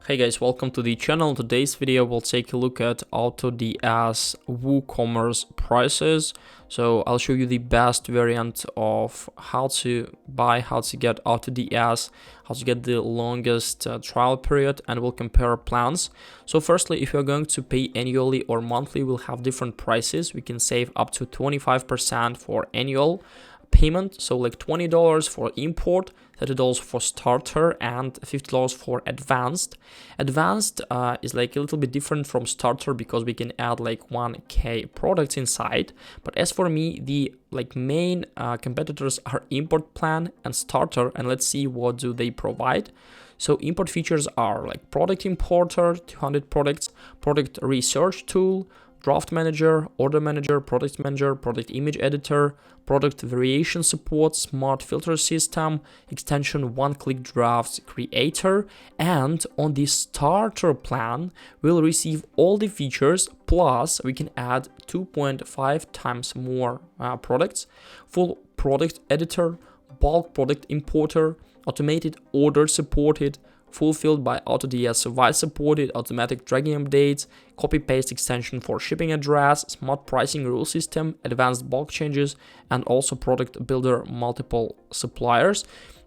Hey guys, welcome to the channel. Today's video we'll take a look at AutoDS WooCommerce prices. So I'll show you the best variant of how to buy, how to get AutoDS, how to get the longest trial period, and we'll compare plans. So firstly, if you're going to pay annually or monthly, we'll have different prices. We can save up to 25% for annual payment, so like $20 for import, $30 for starter, and $50 for advanced. Advanced is like a little bit different from starter because we can add like 1K products inside. But as for me, the main competitors are import plan and starter, and let's see what do they provide. So import features are like product importer, 200 products, product research tool, draft manager, order manager, product image editor, product variation support, smart filter system, extension one-click drafts creator, and on the starter plan we'll receive all the features plus we can add 2.5 times more products, full product editor, bulk product importer, automated order supported, fulfilled by AutoDS Vice supported, automatic dragging updates, copy-paste extension for shipping address, smart pricing rule system, advanced bulk changes, and also product builder multiple suppliers.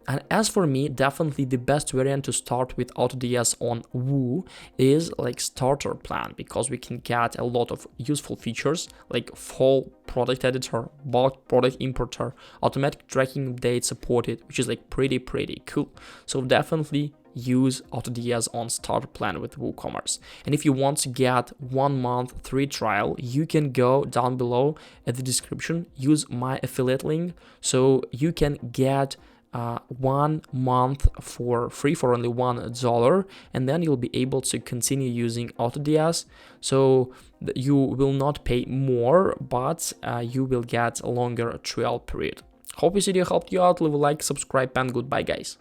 And as for me, definitely the best variant to start with AutoDS on Woo is like starter plan, because we can get a lot of useful features like full product editor, bulk product importer, automatic tracking update supported, which is like pretty cool. So definitely use AutoDS on starter plan with WooCommerce. And if you want to get 1 month free trial, you can go down below at the description, use my affiliate link, so you can get 1 month for free for only $1, and then you'll be able to continue using AutoDS. So you will not pay more, but you will get a longer trial period. Hope this video helped you out. Leave a like, subscribe, and goodbye guys.